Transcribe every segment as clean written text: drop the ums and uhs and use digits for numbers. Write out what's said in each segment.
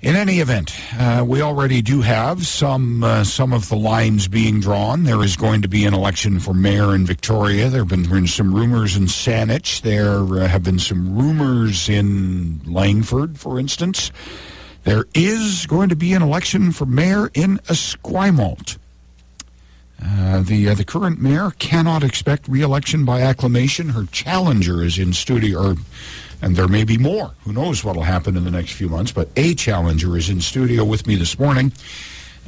In any event, we already do have some of the lines being drawn. There is going to be an election for mayor in Victoria. There have been some rumors in Saanich. There have been some rumors in Langford, for instance. There is going to be an election for mayor in Esquimalt. The current mayor cannot expect re-election by acclamation. Her challenger is in studio, and there may be more. Who knows what will happen in the next few months, but a challenger is in studio with me this morning,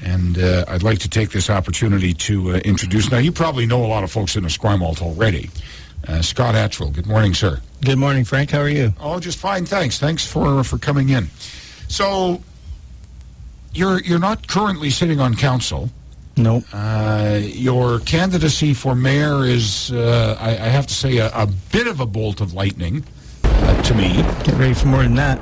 and I'd like to take this opportunity to introduce. Now, you probably know a lot of folks in Esquimalt already. Scott Attrell, good morning, sir. Good morning, Frank. How are you? Oh, just fine, thanks. Thanks for coming in. So, you're not currently sitting on council. No. Your candidacy for mayor is, I have to say, a bit of a bolt of lightning to me. Get ready for more than that.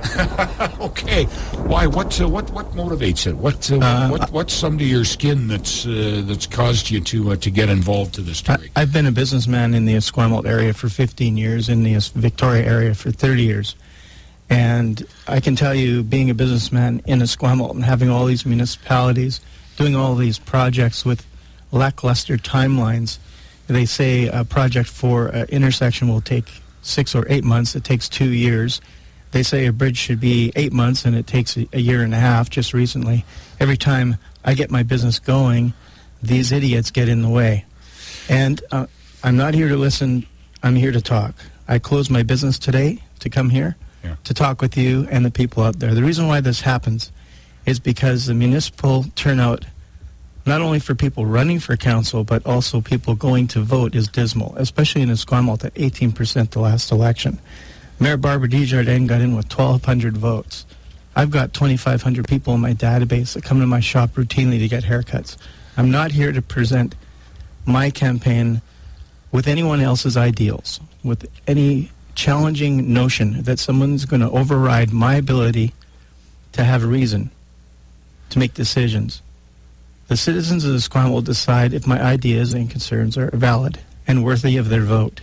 Okay. Why? What motivates it? What's under your skin that's caused you to get involved to this story? I've been a businessman in the Esquimalt area for 15 years, in the Victoria area for 30 years. And I can tell you, being a businessman in Esquimalt and having all these municipalities, doing all these projects with lackluster timelines, they say a project for an intersection will take 6 or 8 months. It takes 2 years. They say a bridge should be 8 months, and it takes a year and a half. Just recently, every time I get my business going, these idiots get in the way. And I'm not here to listen. I'm here to talk. I closed my business today to come here to talk with you and the people out there. The reason why this happens is because the municipal turnout, not only for people running for council, but also people going to vote, is dismal, especially in Esquimalt at 18% the last election. Mayor Barbara Desjardins got in with 1,200 votes. I've got 2,500 people in my database that come to my shop routinely to get haircuts. I'm not here to present my campaign with anyone else's ideals, with any challenging notion that someone's going to override my ability to have a reason to make decisions. The citizens of Esquimalt will decide if my ideas and concerns are valid and worthy of their vote.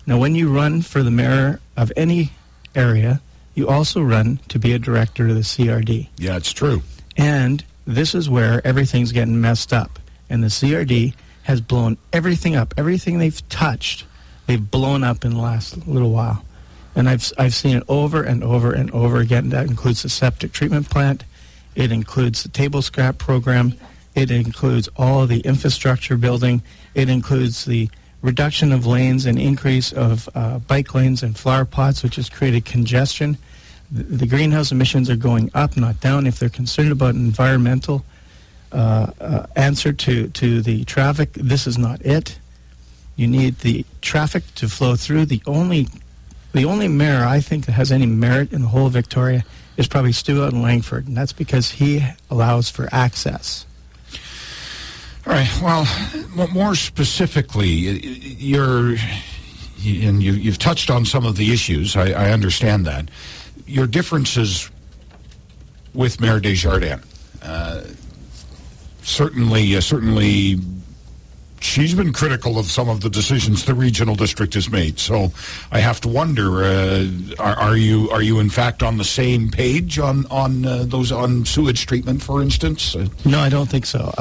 Now, when you run for the mayor of any area, you also run to be a director of the CRD. Yeah, it's true. And this is where everything's getting messed up. And the CRD has blown everything up. Everything they've touched, they've blown up in the last little while. And I've seen it over and over and over again. That includes the septic treatment plant. It includes the table scrap program. It includes all of the infrastructure building. It includes the reduction of lanes and increase of bike lanes and flower pots, which has created congestion. The greenhouse emissions are going up, not down. If they're concerned about an environmental answer to the traffic, this is not it. You need the traffic to flow through. The only mayor I think that has any merit in the whole of Victoria is probably Stu out in Langford, and that's because he allows for access. All right. Well, more specifically, you've touched on some of the issues. I understand that. Your differences with Mayor Desjardins, certainly, she's been critical of some of the decisions the regional district has made. So I have to wonder: are you in fact on the same page on sewage treatment, for instance? No, I don't think so.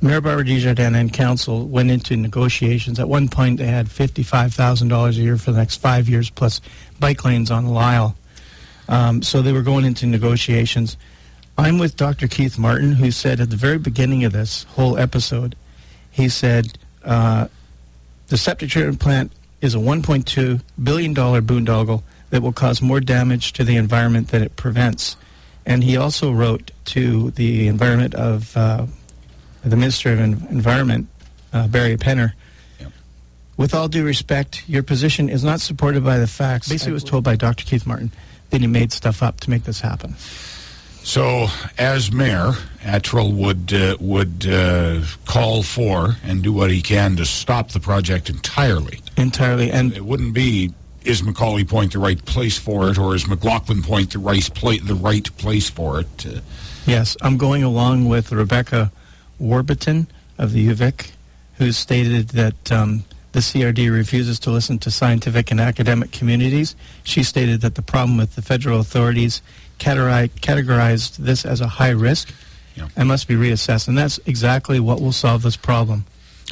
Mayor Barbara Desjardins and council went into negotiations. At one point, they had $55,000 a year for the next 5 years, plus bike lanes on Lyle. So they were going into negotiations. I'm with Dr. Keith Martin, who said at the very beginning of this whole episode, he said the septic treatment plant is a $1.2 billion boondoggle that will cause more damage to the environment than it prevents. And he also wrote to the environment of the Minister of Environment, Barry Penner, with all due respect, your position is not supported by the facts. Basically, it was told by Dr. Keith Martin that he made stuff up to make this happen. So, as mayor, Attrell would call for and do what he can to stop the project entirely. Entirely, and it wouldn't be, is Macaulay Point the right place for it, or is McLaughlin Point the right place for it? Yes, I'm going along with Rebecca Warburton of the UVic, who stated that the CRD refuses to listen to scientific and academic communities. She stated that the problem with the federal authorities categorized this as a high risk and must be reassessed. And that's exactly what will solve this problem.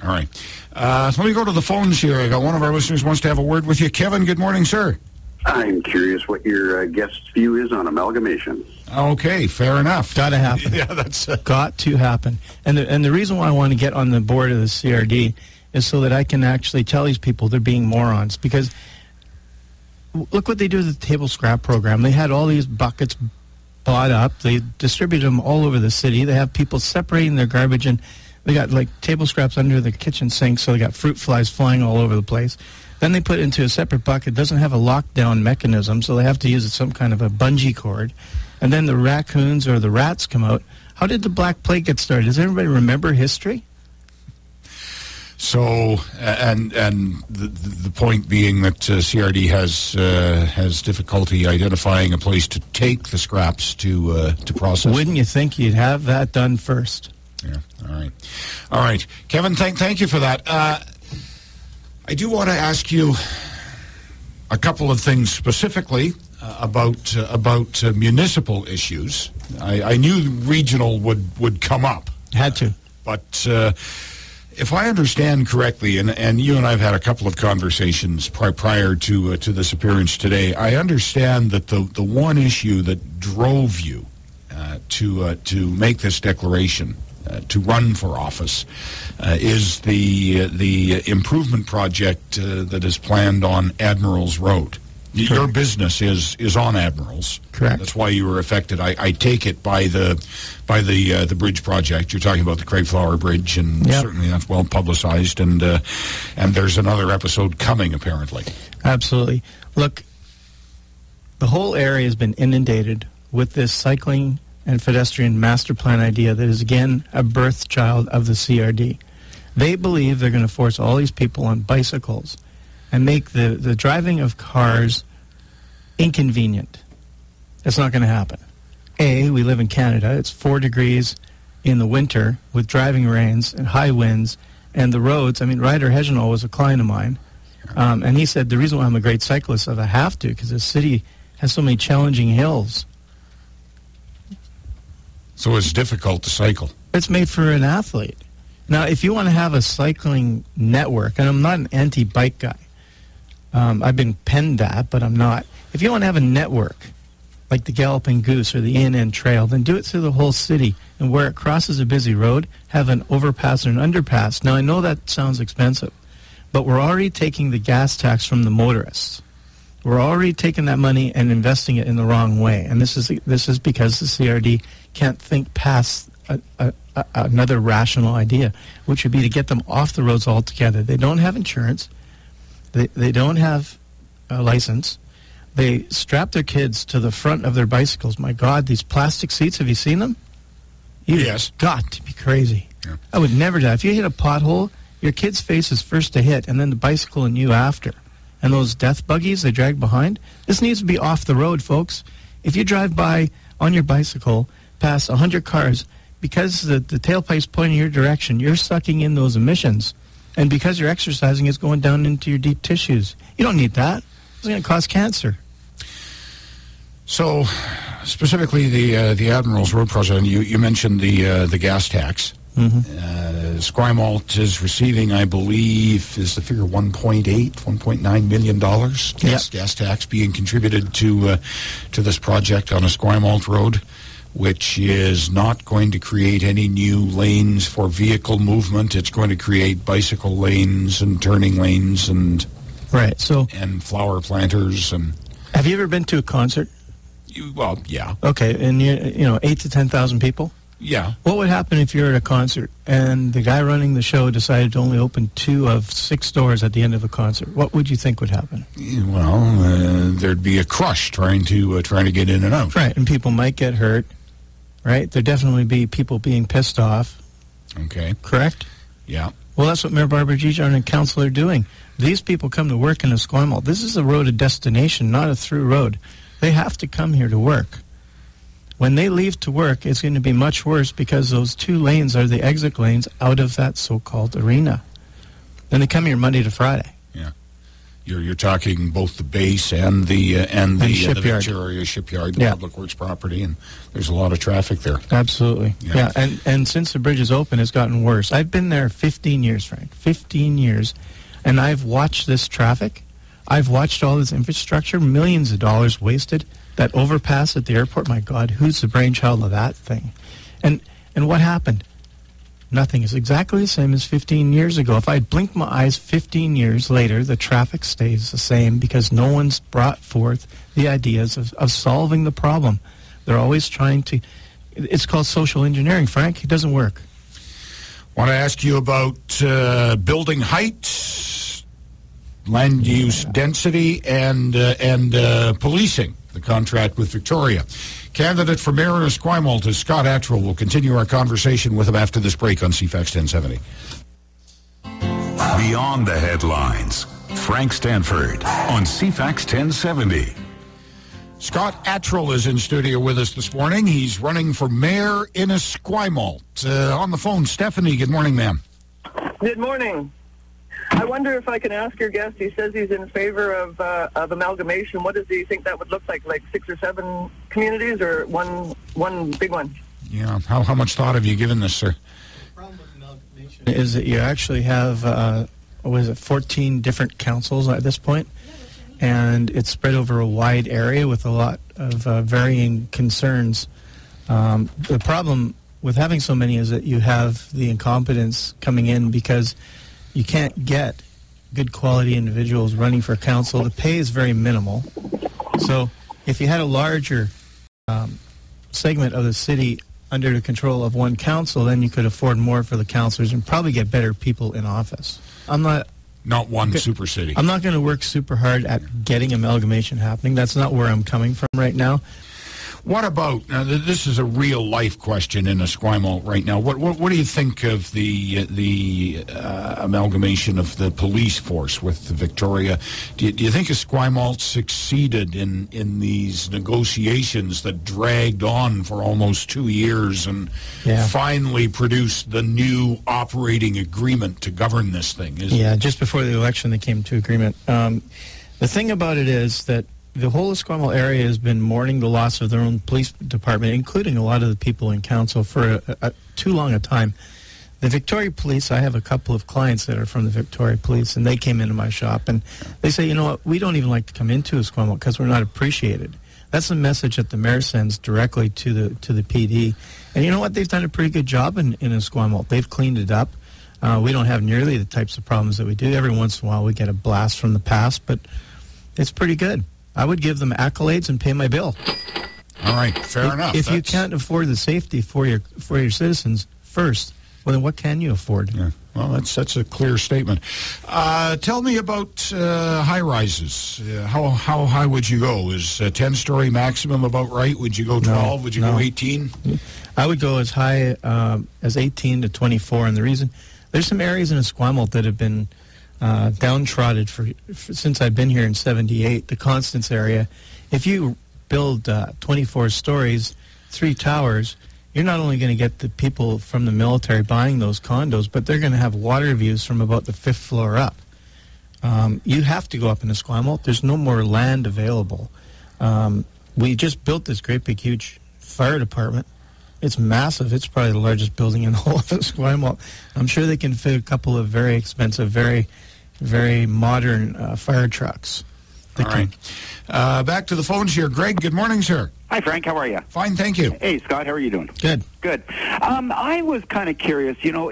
All right. So let me go to the phones here. I got one of our listeners wants to have a word with you. Kevin, good morning, sir. I'm curious what your guest's view is on amalgamation. Okay, fair enough. Got to happen. Yeah, that's got to happen. And the reason why I want to get on the board of the CRD is so that I can actually tell these people they're being morons. Because look what they do with the table scrap program. They had all these buckets bought up. They distribute them all over the city. They have people separating their garbage, and they got like table scraps under the kitchen sink, so they got fruit flies flying all over the place. Then they put it into a separate bucket. It doesn't have a lockdown mechanism, so they have to use some kind of a bungee cord. And then the raccoons or the rats come out. How did the Black Plague get started? Does everybody remember history? So, and the point being that CRD has difficulty identifying a place to take the scraps to process. Wouldn't you think you'd have that done first? Yeah. All right, Kevin. Thank you for that. I do want to ask you a couple of things specifically about municipal issues. I knew regional would come up. Had to, but. If I understand correctly, and you and I have had a couple of conversations prior to this appearance today, I understand that the one issue that drove you to make this declaration, to run for office, is the improvement project that is planned on Admirals Road. Correct. Your business is on Admirals. Correct. That's why you were affected. I take it by the bridge project. You're talking about the Crayflower Bridge, and yep. Certainly that's well publicized. And there's another episode coming, apparently. Absolutely. Look, the whole area has been inundated with this cycling and pedestrian master plan idea that is again a birth child of the CRD. They believe they're going to force all these people on bicycles and make the driving of cars inconvenient. It's not going to happen. We live in Canada. It's 4 degrees in the winter with driving rains and high winds, and the roads. I mean, Ryder Hegenol was a client of mine, and he said, the reason why I'm a great cyclist is I have to, because the city has so many challenging hills. So it's difficult to cycle. It's made for an athlete. Now, if you want to have a cycling network, and I'm not an anti-bike guy, I've been penned that, but I'm not. If you want to have a network, like the Galloping Goose or the A&N Trail, then do it through the whole city. And where it crosses a busy road, have an overpass or an underpass. Now, I know that sounds expensive, but we're already taking the gas tax from the motorists. We're already taking that money and investing it in the wrong way. And this is because the CRD can't think past another rational idea, which would be to get them off the roads altogether. They don't have insurance. They don't have a license. They strap their kids to the front of their bicycles. My God, these plastic seats, have you seen them? Yes. Got to be crazy. Yeah. I would never do that. If you hit a pothole, your kid's face is first to hit, and then the bicycle and you after. And those death buggies they drag behind, this needs to be off the road, folks. If you drive by on your bicycle past 100 cars, because the tailpipe's pointing your direction, you're sucking in those emissions. And because you're exercising, it's going down into your deep tissues. You don't need that. It's going to cause cancer. So, specifically the Admirals Road project, you mentioned the gas tax. Mm-hmm. Esquimalt is receiving, I believe, is the figure $1.9 million gas tax being contributed to this project on Esquimalt Road, which is not going to create any new lanes for vehicle movement. It's going to create bicycle lanes and turning lanes and flower planters. And have you ever been to a concert? Well, yeah. Okay, and 8,000 to 10,000 people. Yeah. What would happen if you're at a concert and the guy running the show decided to only open 2 of 6 doors at the end of the concert? What would you think would happen? Well, there'd be a crush trying to get in and out. Right, and people might get hurt. Right, there'd definitely be people being pissed off. Okay. Correct. Yeah. Well, that's what Mayor Barbara Gijon and council are doing. These people come to work in Esquimalt. This is a road of destination, not a through road. They have to come here to work. When they leave to work, it's going to be much worse because those 2 lanes are the exit lanes out of that so-called arena. Then they come here Monday to Friday. Yeah. You're talking both the base and the shipyard. Victoria shipyard, the Public Works property, and there's a lot of traffic there. Absolutely. Yeah. And since the bridge is open, it's gotten worse. I've been there 15 years, Frank. 15 years. And I've watched this traffic. I've watched all this infrastructure, millions of dollars wasted. That overpass at the airport, my God, who's the brainchild of that thing? And what happened? Nothing. Is exactly the same as 15 years ago. If I blink my eyes 15 years later, the traffic stays the same because no one's brought forth the ideas of solving the problem. They're always trying to... It's called social engineering, Frank. It doesn't work. Want to ask you about building height, land use density, and policing, the contract with Victoria. Candidate for mayor in Esquimalt is Scott Attrell. We'll continue our conversation with him after this break on CFAX 1070. Beyond the headlines, Frank Stanford on CFAX 1070. Scott Attrell is in studio with us this morning. He's running for mayor in Esquimalt. On the phone, Stephanie. Good morning, ma'am. Good morning. I wonder if I can ask your guest. He says he's in favor of amalgamation. What does he think that would look like 6 or 7 communities or one big one? Yeah. How much thought have you given this, sir? The problem with amalgamation is that you actually have 14 different councils at this point, and it's spread over a wide area with a lot of varying concerns. The problem with having so many is that you have the incompetence coming in because you can't get good quality individuals running for council. The pay is very minimal. So if you had a larger segment of the city under the control of one council, then you could afford more for the councillors and probably get better people in office. Not one super city. I'm not going to work super hard at getting amalgamation happening. That's not where I'm coming from right now. What about, now this is a real life question in Esquimalt right now. What do you think of the amalgamation of the police force with the Victoria? Do you think Esquimalt succeeded in these negotiations that dragged on for almost 2 years and finally produced the new operating agreement to govern this thing? Just before the election they came to agreement. The thing about it is that the whole Esquimalt area has been mourning the loss of their own police department, including a lot of the people in council, for too long a time. The Victoria Police, I have a couple of clients that are from the Victoria Police, and they came into my shop, and they say, you know what, we don't even like to come into Esquimalt because we're not appreciated. That's the message that the mayor sends directly to the PD. And you know what, they've done a pretty good job in Esquimalt. They've cleaned it up. We don't have nearly the types of problems that we do. Every once in a while we get a blast from the past, but it's pretty good. I would give them accolades and pay my bill. All right, fair enough. If you can't afford the safety for your citizens first, well, then what can you afford? Yeah. Well, that's a clear statement. Tell me about high-rises. How high would you go? Is a 10-story maximum about right? Would you go 12? Would you go 18? I would go as high as 18 to 24, and the reason, there's some areas in Esquimalt that have been downtrodden since I've been here in 78, the Constance area. If you build 24 stories, 3 towers, you're not only going to get the people from the military buying those condos, but they're going to have water views from about the 5th floor up. You have to go up in Esquimalt. There's no more land available. We just built this great big huge fire department. It's massive. It's probably the largest building in the whole of Esquimalt. I'm sure they can fit a couple of very expensive, very, very modern fire trucks. All right. Back to the phones here. Greg, good morning, sir. Hi, Frank. How are you? Fine, thank you. Hey, Scott. How are you doing? Good. Good. I was kind of curious. You know,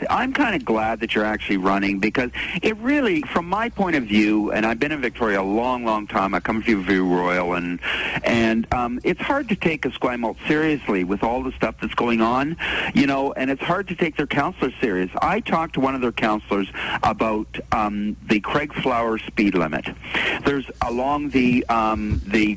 I'm kind of glad that you're actually running because it really, from my point of view, and I've been in Victoria a long, long time. I come from View Royal, and it's hard to take Esquimalt seriously with all the stuff that's going on. You know, and it's hard to take their councillors serious. I talked to one of their councillors about the Craig Flower speed limit. There's along the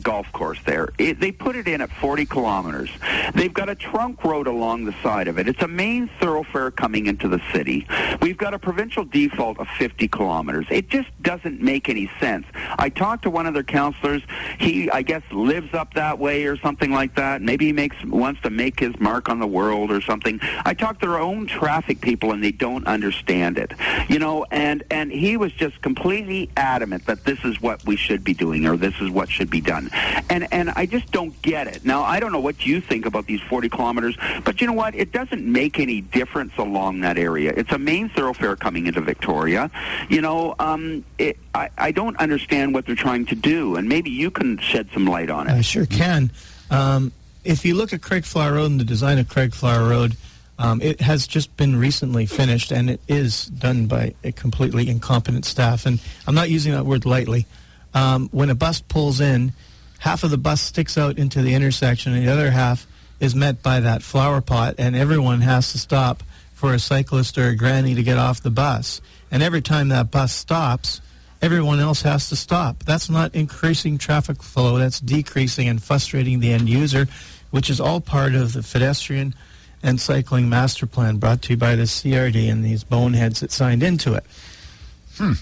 golf course there. They put put it in at 40 kilometers. They've got a trunk road along the side of it. It's a main thoroughfare coming into the city. We've got a provincial default of 50 kilometers. It just doesn't make any sense. I talked to one of their councillors. He, I guess, lives up that way or something like that. Maybe he wants to make his mark on the world or something. I talked to their own traffic people, and they don't understand it. You know, and he was just completely adamant that this is what we should be doing, or this is what should be done. And I just don't get it. Now, I don't know what you think about these 40 kilometers, but you know what? It doesn't make any difference along that area. It's a main thoroughfare coming into Victoria. You know, I don't understand what they're trying to do, and maybe you can shed some light on it. I sure can. If you look at Craigflower Road and the design of Craigflower Road, it has just been recently finished, and it is done by a completely incompetent staff. And I'm not using that word lightly. When a bus pulls in, half of the bus sticks out into the intersection, and the other half is met by that flower pot, and everyone has to stop for a cyclist or a granny to get off the bus. And every time that bus stops, everyone else has to stop. That's not increasing traffic flow. That's decreasing and frustrating the end user, which is all part of the pedestrian and cycling master plan brought to you by the CRD and these boneheads that signed into it. All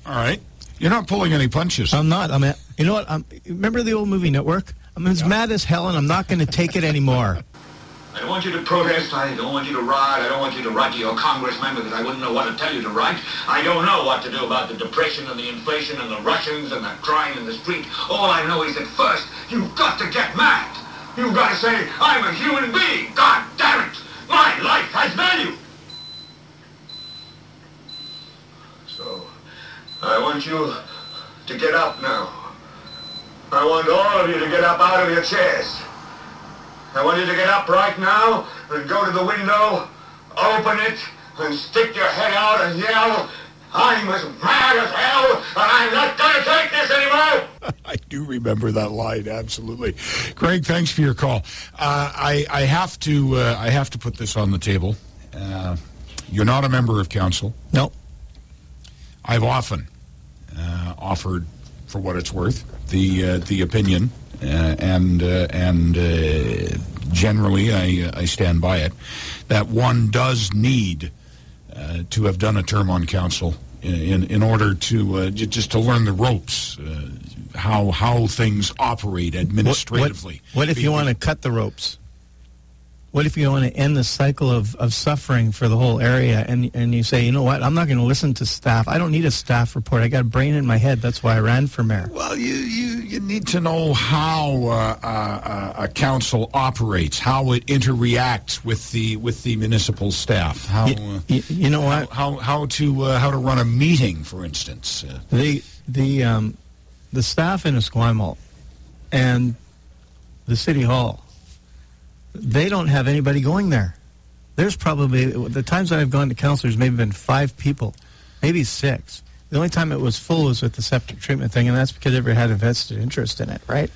right. You're not pulling any punches. I'm not. You know what? Remember the old movie Network? I'm as mad as hell, and I'm not going to take it anymore. I don't want you to protest. I don't want you to riot. I don't want you to write to your congressman because I wouldn't know what to tell you to write. I don't know what to do about the depression and the inflation and the Russians and the crying in the street. All I know is that first, you've got to get mad. You've got to say, I'm a human being. God damn it. My life has value. So, I want you to get up now. I want all of you to get up out of your chairs. I want you to get up right now and go to the window, open it, and stick your head out and yell, I'm as mad as hell, and I'm not going to take this anymore! I do remember that line, absolutely. Craig, thanks for your call. I have to put this on the table. You're not a member of council. No. I've often offered, for what it's worth, the opinion, and generally I stand by it, that one does need to have done a term on council in order to just to learn the ropes, how things operate administratively. What if you want to cut the ropes? What if you want to end the cycle of suffering for the whole area, and you say, you know what, I'm not going to listen to staff. I don't need a staff report. I got a brain in my head. That's why I ran for mayor. Well, you need to know how a council operates, how it interacts with the municipal staff. How you know what? How to run a meeting, for instance. The staff in Esquimalt and the city hall, they don't have anybody going there. There's probably, the times that I've gone to council, there's maybe been 5 people, maybe 6. The only time it was full was with the septic treatment thing, and that's because everybody had a vested interest in it, right?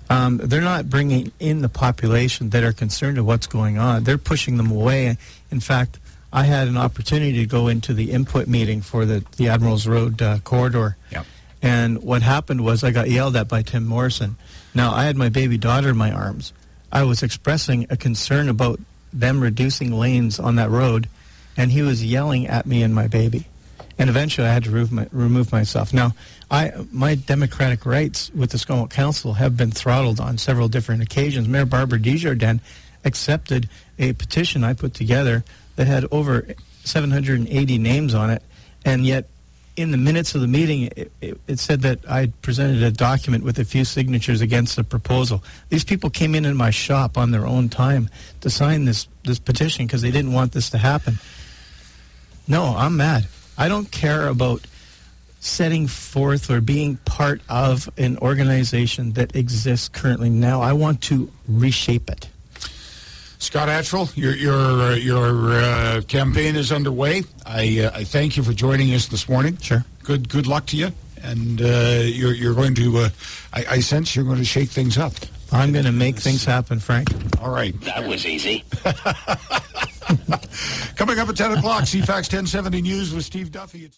They're not bringing in the population that are concerned of what's going on. They're pushing them away. In fact, I had an opportunity to go into the input meeting for the Admirals Road corridor. Yep. And what happened was I got yelled at by Tim Morrison. Now, I had my baby daughter in my arms. I was expressing a concern about them reducing lanes on that road, and he was yelling at me and my baby. And eventually I had to remove myself. Now, my democratic rights with the Esquimalt Council have been throttled on several different occasions. Mayor Barbara Desjardins accepted a petition I put together that had over 780 names on it, and yet in the minutes of the meeting, it said that I presented a document with a few signatures against the proposal. These people came in my shop on their own time to sign this petition because they didn't want this to happen. No, I'm mad. I don't care about setting forth or being part of an organization that exists currently now. I want to reshape it. Scott Attrell, your campaign is underway. I thank you for joining us this morning. Sure. Good luck to you. And you're going to, I sense you're going to shake things up. I'm going to make things happen, Frank. All right. That was easy. Coming up at 10 o'clock, CFAX 1070 News with Steve Duffy.